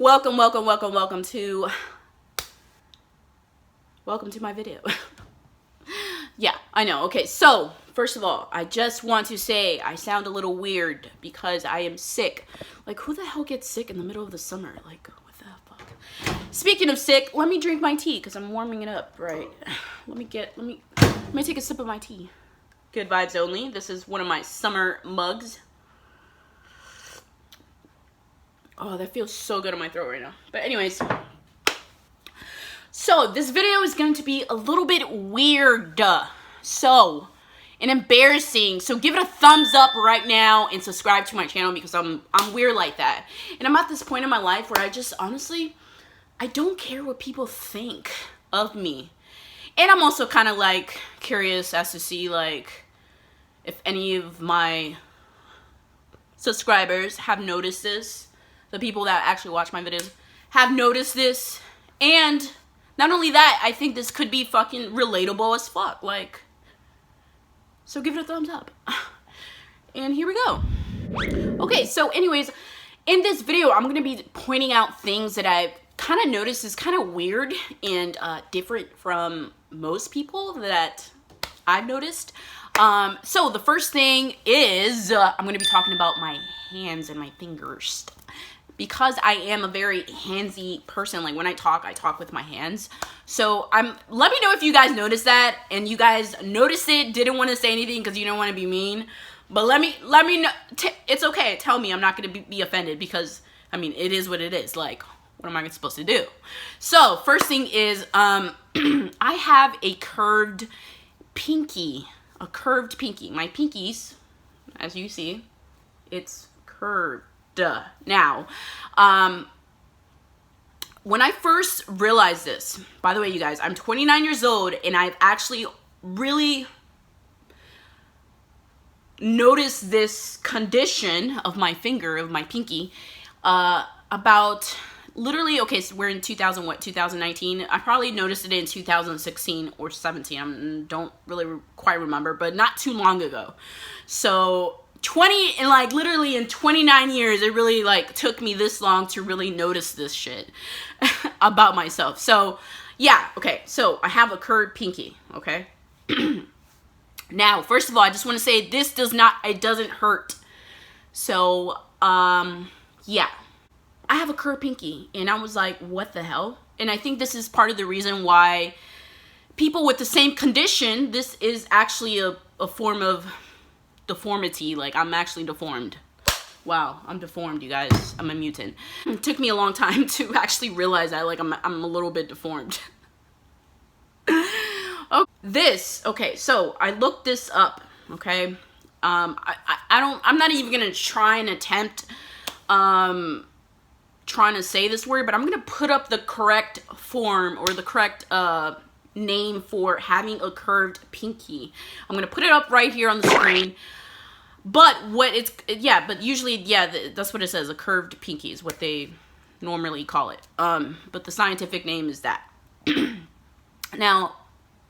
welcome to my video. Yeah, I know. Okay, so first of all, I just want to say I sound a little weird because I am sick. Like, who the hell gets sick in the middle of the summer? Like, what the fuck? Speaking of sick, let me drink my tea because I'm warming it up, right? Let me take a sip of my tea. Good vibes only. This is one of my summer mugs. Oh, that feels so good in my throat right now. But anyways, so this video is going to be a little bit weird. And embarrassing. So give it a thumbs up right now and subscribe to my channel because I'm weird like that. And I'm at this point in my life where I just honestly, I don't care what people think of me. And I'm also kind of like curious as to see like if any of my subscribers have noticed this. The people that actually watch my videos have noticed this. And not only that, I think this could be fucking relatable as fuck. Like, so give it a thumbs up. And here we go. Okay, so anyways, in this video, I'm going to be pointing out things that I've kind of noticed is kind of weird and different from most people that I've noticed. So the first thing is I'm going to be talking about my hands and my fingers. Because I am a very handsy person, like when I talk with my hands. So let me know if you guys noticed that and you guys noticed it, didn't want to say anything because you don't want to be mean. But let me know. It's okay. Tell me. I'm not going to be offended because, I mean, it is what it is. Like, what am I supposed to do? So first thing is I have a curved pinky. A curved pinky. My pinkies, as you see, it's curved. Now, when I first realized this, by the way, you guys, I'm 29 years old and I've actually really noticed this condition of my finger, of my pinky, about literally, okay, so we're in 2019. I probably noticed it in 2016 or 17. I don't really quite remember, but not too long ago. So literally in 29 years, it really like took me this long to really notice this shit about myself. So yeah, okay, so I have a curved pinky, okay? Now, first of all, I just want to say it doesn't hurt. So, yeah, I have a curved pinky and I was like, what the hell? And I think this is part of the reason why people with the same condition, this is actually a form of deformity. Like, I'm actually deformed. Wow, I'm deformed, you guys. I'm a mutant. It took me a long time to actually realize that, like, I'm a little bit deformed. Okay, so I looked this up, okay? I'm not even gonna try and attempt trying to say this word, but I'm gonna put up the correct form or the correct name for having a curved pinky. I'm gonna put it up right here on the screen. But usually, that's what it says. A curved pinky is what they normally call it. But the scientific name is that. Now,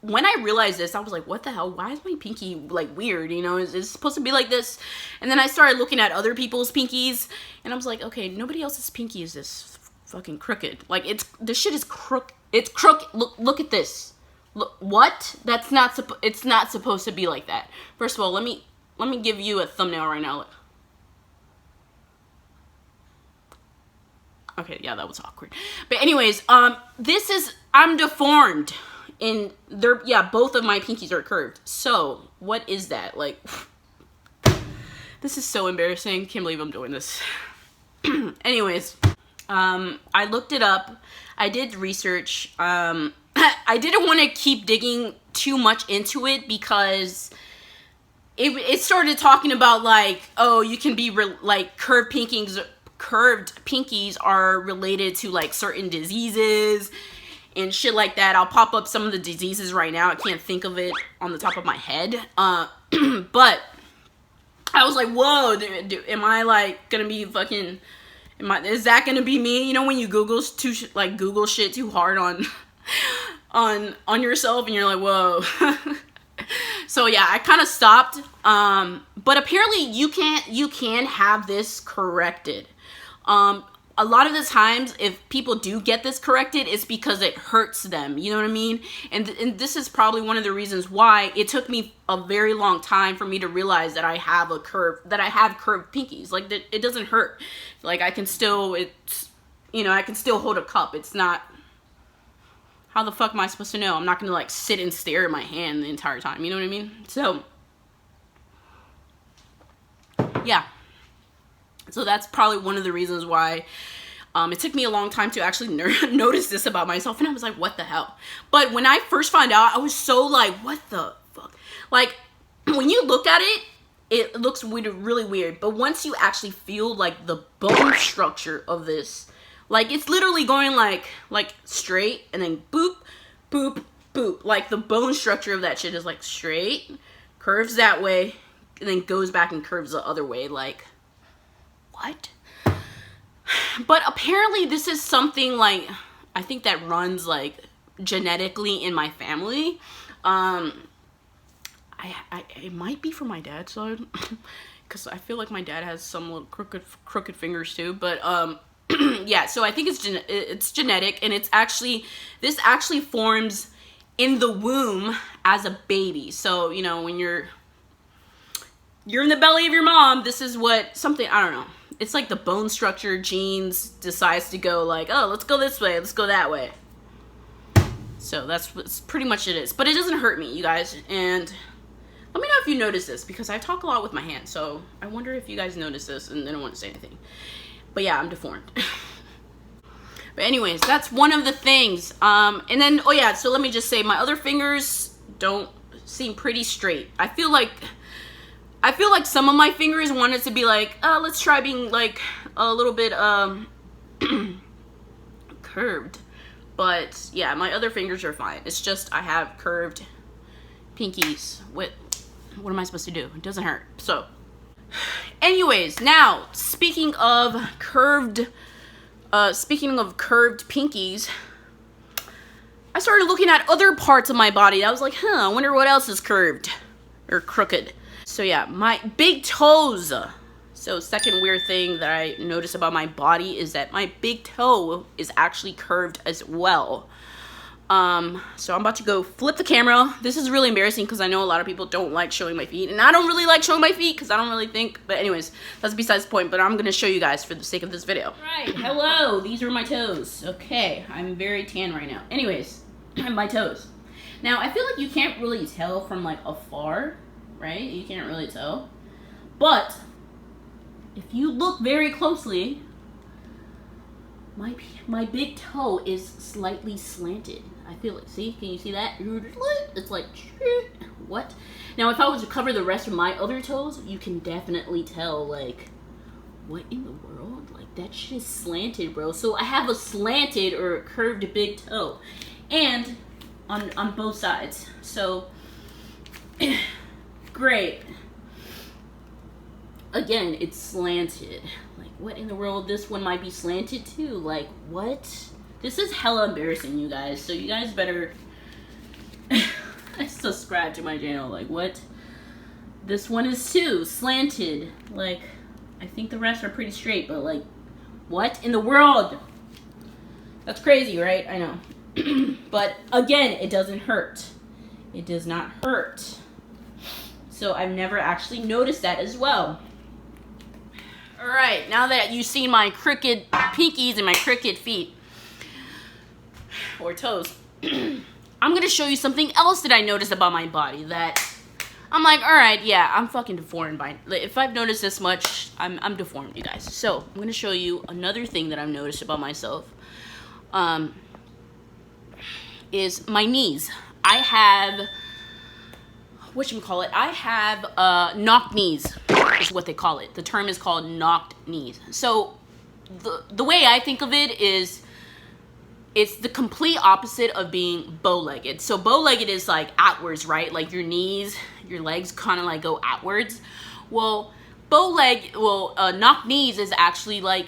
when I realized this, I was like, what the hell? Why is my pinky like weird? You know, is it supposed to be like this? And then I started looking at other people's pinkies and I was like, okay, nobody else's pinky is this fucking crooked. Like, this shit is crook. It's crook. Look at this. Look, what? It's not supposed to be like that. First of all, let me give you a thumbnail right now. Okay, yeah, that was awkward. But anyways, I'm deformed. And both of my pinkies are curved. So, what is that? Like, this is so embarrassing. Can't believe I'm doing this. Anyways, I looked it up. I did research. I didn't want to keep digging too much into it because it started talking about like, oh, you can be like curved pinkies are related to like certain diseases and shit like that. I'll pop up some of the diseases right now. I can't think of it on the top of my head. But I was like, whoa, am I like gonna be fucking? Is that gonna be me? You know when you Google shit too hard on yourself and you're like, whoa. So yeah, I kind of stopped. But apparently you can have this corrected. a lot of the times, if people do get this corrected, it's because it hurts them. You know what I mean? And this is probably one of the reasons why it took me a very long time for me to realize that I have curved pinkies. Like, it doesn't hurt. Like, I can still, I can still hold a cup. It's not, how the fuck am I supposed to know? I'm not gonna, like, sit and stare at my hand the entire time. You know what I mean? So, yeah. So that's probably one of the reasons why it took me a long time to actually notice this about myself. And I was like, what the hell? But when I first found out, I was so like, what the fuck? Like, when you look at it, it looks really weird. But once you actually feel like the bone structure of this, like, it's literally going like straight and then boop, boop, boop. Like, the bone structure of that shit is like straight, curves that way, and then goes back and curves the other way. Like, what? But apparently this is something, like, I think that runs, like, genetically in my family. It might be from my dad's side, because I feel like my dad has some little crooked fingers too. But yeah, so I think it's genetic, and this actually forms in the womb as a baby. So, you know, when you're in the belly of your mom, this is what something, I don't know. It's like the bone structure, genes decides to go like, oh, let's go this way, let's go that way. So that's pretty much it is. But it doesn't hurt me, you guys. And let me know if you notice this, because I talk a lot with my hands. So I wonder if you guys notice this and they don't want to say anything. But yeah, I'm deformed. But anyways, that's one of the things. And then, oh yeah, so let me just say, my other fingers don't seem pretty straight. I feel like some of my fingers wanted to be like, let's try being like a little bit curved. But yeah, my other fingers are fine. It's just I have curved pinkies. What am I supposed to do? It doesn't hurt. So anyways, now speaking of curved pinkies, I started looking at other parts of my body. I was like, I wonder what else is curved or crooked. So yeah, my big toes. So second weird thing that I notice about my body is that my big toe is actually curved as well. So I'm about to go flip the camera. This is really embarrassing because I know a lot of people don't like showing my feet, and I don't really like showing my feet because I don't really think, but anyways, that's besides the point. But I'm going to show you guys for the sake of this video. Right, hello, these are my toes. Okay, I'm very tan right now. Anyways, my toes. Now, I feel like you can't really tell from like afar, right? You can't really tell. But if you look very closely, my big toe is slightly slanted. I feel it. See? Can you see that? It's like, what? Now, if I was to cover the rest of my other toes, you can definitely tell, like, what in the world? Like, that shit is slanted, bro. So I have a slanted or a curved big toe. And on both sides. So, great. Again, it's slanted. Like, what in the world? This one might be slanted too. Like, what? This is hella embarrassing, you guys. So you guys better subscribe to my channel. Like, what? This one is too slanted. Like, I think the rest are pretty straight, but like, what in the world? That's crazy, right? I know. But again, it doesn't hurt. It does not hurt. So I've never actually noticed that as well. Alright, now that you've seen my crooked pinkies and my crooked feet, or toes, I'm going to show you something else that I noticed about my body that I'm like, alright, yeah, I'm fucking deformed by, if I've noticed this much, I'm deformed, you guys. So, I'm going to show you another thing that I've noticed about myself, is my knees. I have, I have knocked knees, is what they call it. The term is called knocked knees. So the way I think of it is, it's the complete opposite of being bow-legged. So bow-legged is like outwards, right? Like your knees, your legs kind of like go outwards. Well, knocked knees is actually like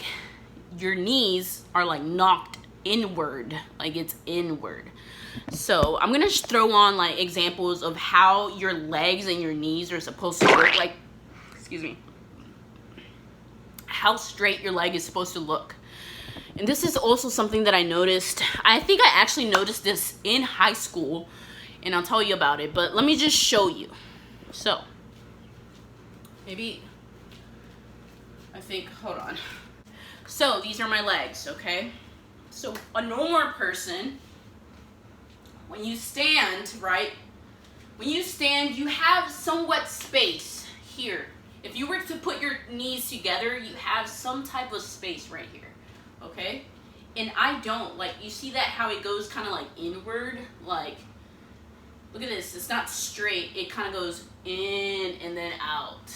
your knees are like knocked inward, like it's inward. So I'm gonna throw on like examples of how your legs and your knees are supposed to look, like, excuse me, how straight your leg is supposed to look. And this is also something that I noticed. I think I actually noticed this in high school, and I'll tell you about it, but let me just show you. So, maybe, I think, hold on. So, these are my legs, okay? So, a normal person, when you stand, right? When you stand, you have somewhat space here. If you were to put your knees together, you have some type of space right here, okay? And I don't. Like, you see that how it goes kind of like inward? Like, look at this. It's not straight. It kind of goes in and then out.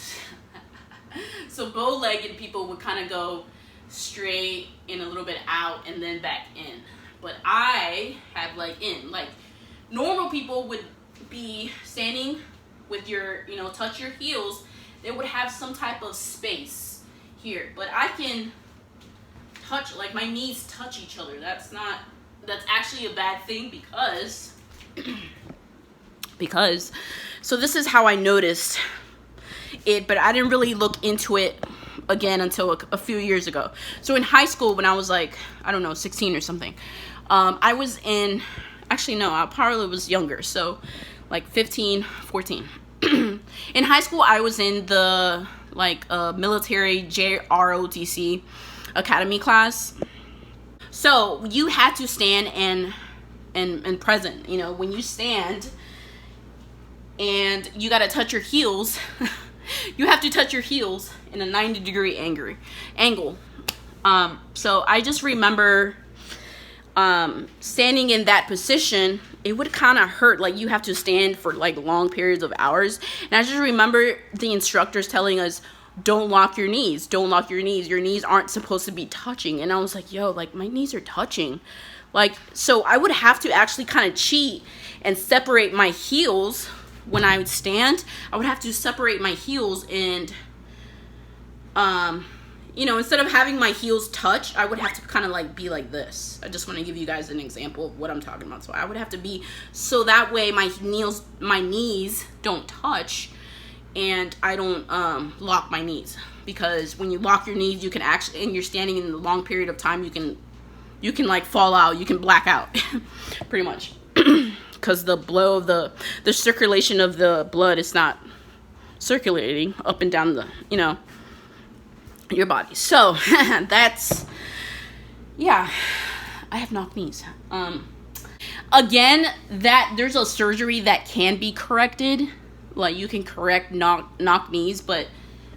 So bow-legged people would kind of go straight and a little bit out and then back in. But I have like in. Like, normal people would be standing with your, you know, touch your heels. They would have some type of space here. But I can touch, like my knees touch each other. That's actually a bad thing because so this is how I noticed it, but I didn't really look into it again until a few years ago. So in high school, when I was like, I don't know, 16 or something, I was in, actually no, I probably was younger, so like 15, 14. In high school, I was in the like military JROTC academy class. So you had to stand and present. You know, when you stand and you got to touch your heels, you have to touch your heels in a 90-degree angle. So I just remember standing in that position. It would kind of hurt, like you have to stand for like long periods of hours. And I just remember the instructors telling us, don't lock your knees, don't lock your knees, your knees aren't supposed to be touching. And I was like, yo, like my knees are touching. Like, so I would have to actually kind of cheat and separate my heels when I would stand. I would have to separate my heels and you know, instead of having my heels touch, I would have to kind of like be like this. I just want to give you guys an example of what I'm talking about. So I would have to be, so that way my knees don't touch and I don't lock my knees. Because when you lock your knees, you can actually, and you're standing in a long period of time, you can like fall out, you can black out pretty much. Because the blow of the circulation of the blood is not circulating up and down the, you know, your body. So that's, yeah, I have knocked knees. Again, that there's a surgery that can be corrected, like you can correct knock knees, but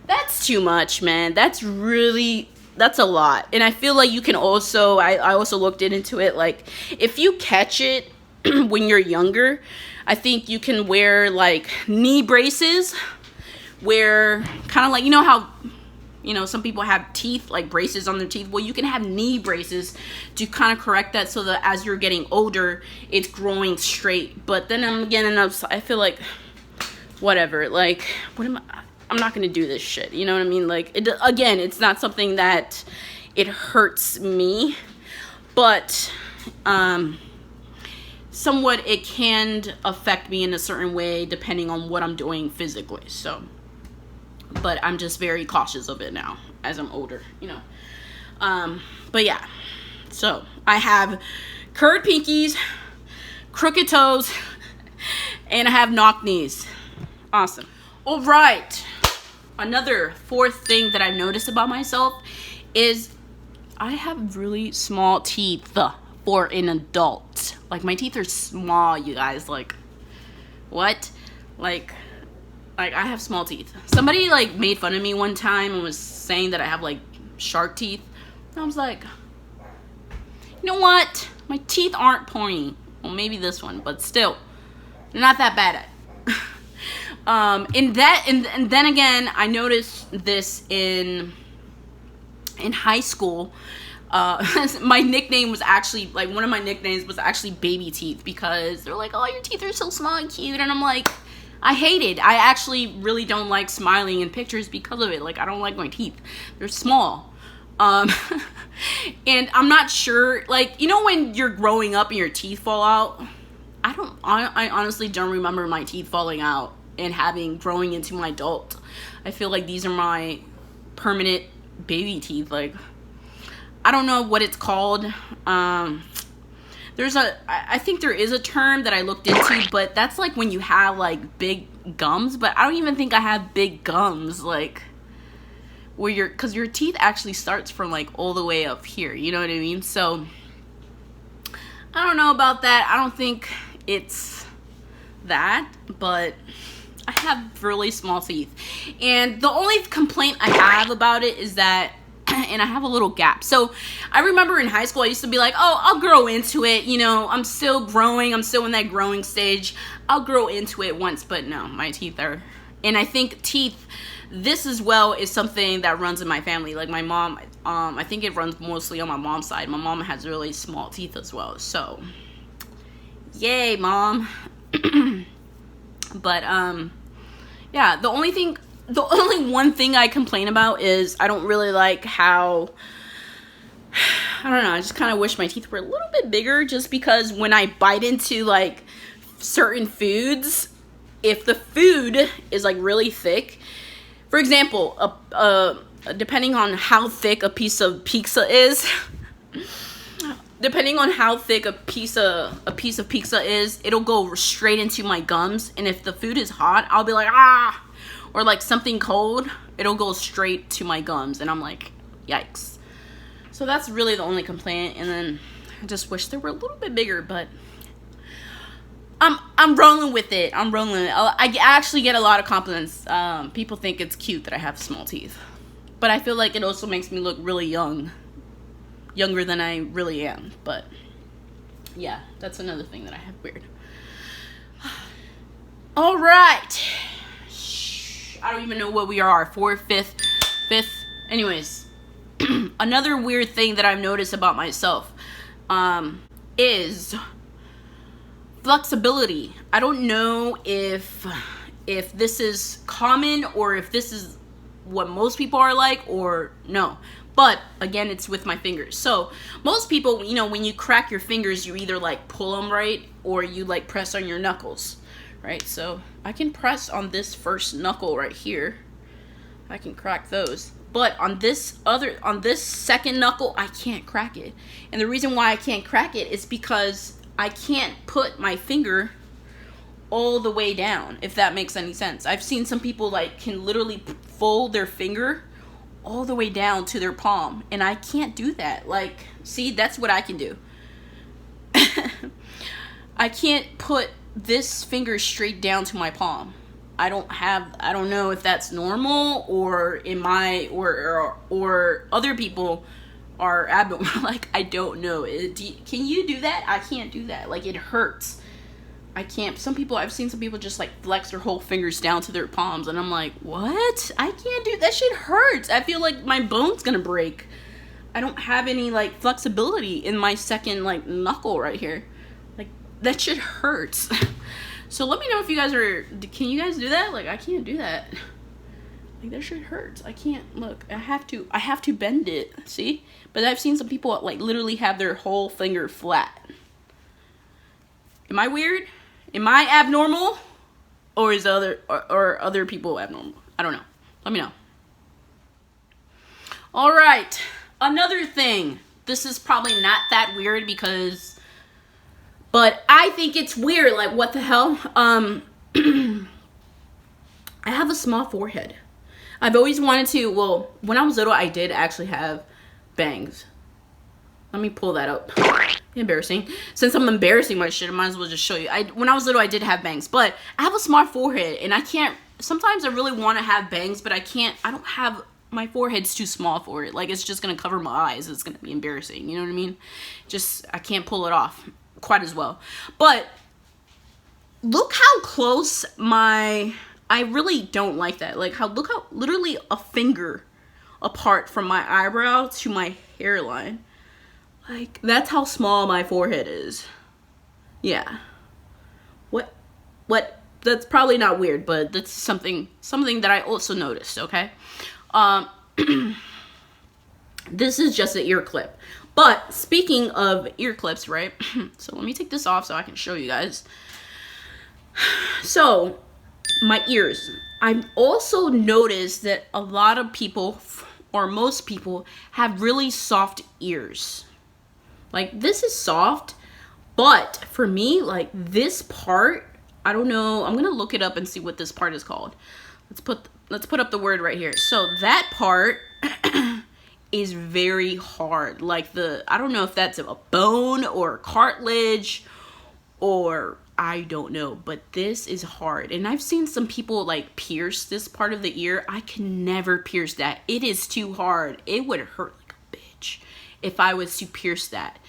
that's too much, man. That's a lot. And I feel like you can also, I also looked into it, like if you catch it when you're younger, I think you can wear like knee braces where kind of like, you know how, you know, some people have teeth, like braces on their teeth. Well, you can have knee braces to kind of correct that so that as you're getting older, it's growing straight. But then I feel like, whatever, like, I'm not going to do this shit. You know what I mean? Like, again, it's not something that it hurts me, but somewhat it can affect me in a certain way depending on what I'm doing physically. So, but I'm just very cautious of it now as I'm older, you know. But yeah, so I have curved pinkies, crooked toes, and I have knock knees. Awesome. All right. Another fourth thing that I've noticed about myself is I have really small teeth for an adult. Like my teeth are small, you guys. Like, what? Like I have small teeth. Somebody like made fun of me one time and was saying that I have like shark teeth. And I was like, you know what? My teeth aren't pointy. Well, maybe this one, but still, they're not that bad. And then again, I noticed this in high school. My nickname was actually, like, one of my nicknames was actually baby teeth, because they're like, oh, your teeth are so small and cute, and I'm like, I hate it. I actually really don't like smiling in pictures because of it. Like, I don't like my teeth. They're small. And I'm not sure, like, you know when you're growing up and your teeth fall out? I honestly don't remember my teeth falling out and growing into my adult. I feel like these are my permanent baby teeth. Like, I don't know what it's called. I think there is a term that I looked into, but that's like when you have like big gums, but I don't even think I have big gums, like where because your teeth actually starts from like all the way up here, you know what I mean? So I don't know about that. I don't think it's that, but I have really small teeth. And the only complaint I have about it is that, and I have a little gap. So I remember in high school, I used to be like, oh, I'll grow into it. You know, I'm still growing. I'm still in that growing stage. I'll grow into it once, but no, my teeth are, and I think teeth, this as well is something that runs in my family. Like my mom, I think it runs mostly on my mom's side. My mom has really small teeth as well. So yay, mom. But yeah, the only one thing I complain about is I don't really like how, I don't know, I just kind of wish my teeth were a little bit bigger, just because when I bite into like certain foods, if the food is like really thick, for example, depending on how thick a piece of pizza is, depending on how thick a piece of pizza is, it'll go straight into my gums. And if the food is hot, I'll be like, ah, or like something cold, it'll go straight to my gums, and I'm like, yikes. So that's really the only complaint. And then I just wish they were a little bit bigger, but I'm rolling with it. I actually get a lot of compliments. People think it's cute that I have small teeth, but I feel like it also makes me look really younger than I really am. But yeah, that's another thing that I have weird. All right. I don't even know what we are. Fourth, fifth. Anyways, another weird thing that I've noticed about myself is flexibility. I don't know if this is common or if this is what most people are like or no. But again, it's with my fingers. So most people, you know, when you crack your fingers, you either like pull them right or you like press on your knuckles. Right, so I can press on this first knuckle right here. I can crack those. But on this second knuckle, I can't crack it. And the reason why I can't crack it is because I can't put my finger all the way down, if that makes any sense. I've seen some people like can literally fold their finger all the way down to their palm, and I can't do that. Like, see, that's what I can do. I can't put this finger straight down to my palm. I don't know if that's normal or or other people are abnormal. Like, I don't know. Can you do that? I can't do that. Like, it hurts. I can't. I've seen some people just like flex their whole fingers down to their palms, and I'm like, what? I can't do that. Shit hurts. I feel like my bone's gonna break. I don't have any like flexibility in my second like knuckle right here. Like, that shit hurts. So let me know if you guys can you guys do that? Like, I can't do that. Like, that shit hurts. I can't, look, I have to bend it, see? But I've seen some people like literally have their whole finger flat. Am I weird? Am I abnormal? Or is other people abnormal? I don't know. Let me know. All right. Another thing. This is probably not that weird but I think it's weird. Like, what the hell? I have a small forehead. I've always wanted to, well, when I was little, I did actually have bangs. Let me pull that up. Embarrassing. Since I'm embarrassing my shit, I might as well just show you. When I was little, I did have bangs, but I have a small forehead, and I can't, sometimes I really want to have bangs, but I can't, I don't have, my forehead's too small for it. Like, it's just going to cover my eyes. It's going to be embarrassing. You know what I mean? Just, I can't pull it off quite as well. But look how close I really don't like that. Like, look how literally a finger apart from my eyebrow to my hairline. Like, that's how small my forehead is. Yeah. What? That's probably not weird, but that's something that I also noticed, okay? This is just an ear clip. But speaking of ear clips, right? So let me take this off so I can show you guys. So, my ears. I've also noticed that a lot of people or most people have really soft ears. Like, this is soft, but for me, like, this part, I don't know, I'm gonna look it up and see what this part is called. Let's put up the word right here. So that part is very hard. Like, I don't know if that's a bone or cartilage or I don't know, but this is hard. And I've seen some people like pierce this part of the ear. I can never pierce that. It is too hard. It would hurt like a bitch if I was to pierce that.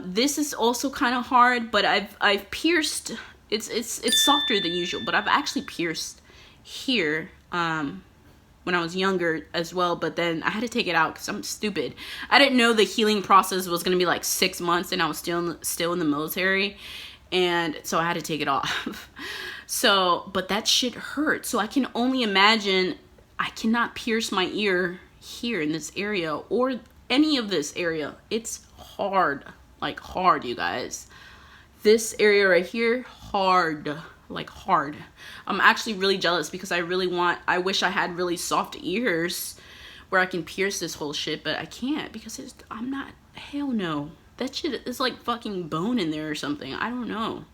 This is also kind of hard, but I've pierced. It's softer than usual, but I've actually pierced here when I was younger as well, but then I had to take it out because I'm stupid. I didn't know the healing process was gonna be like 6 months, and I was still in the military, and so I had to take it off. So, but that shit hurt. So I can only imagine. I cannot pierce my ear here in this area or any of this area. It's hard, like hard, you guys. This area right here, hard. Like hard. I'm actually really jealous because I wish I had really soft ears where I can pierce this whole shit, but I can't because I'm not, hell no. That shit is like fucking bone in there or something. I don't know.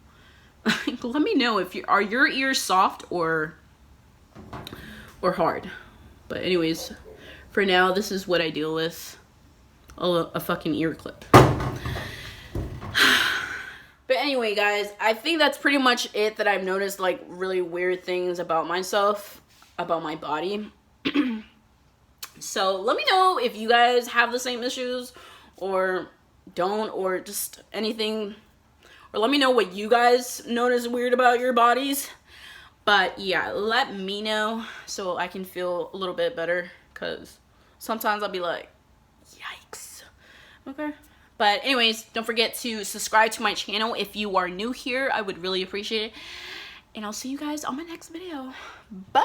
Let me know if are your ears soft or hard. But anyways, for now, this is what I deal with. A fucking ear clip. But anyway, guys, I think that's pretty much it that I've noticed, like, really weird things about myself, about my body. So let me know if you guys have the same issues or don't, or just anything. Or let me know what you guys notice weird about your bodies. But yeah, let me know so I can feel a little bit better, because sometimes I'll be like, yikes. Okay. But anyways, don't forget to subscribe to my channel if you are new here. I would really appreciate it. And I'll see you guys on my next video. Bye!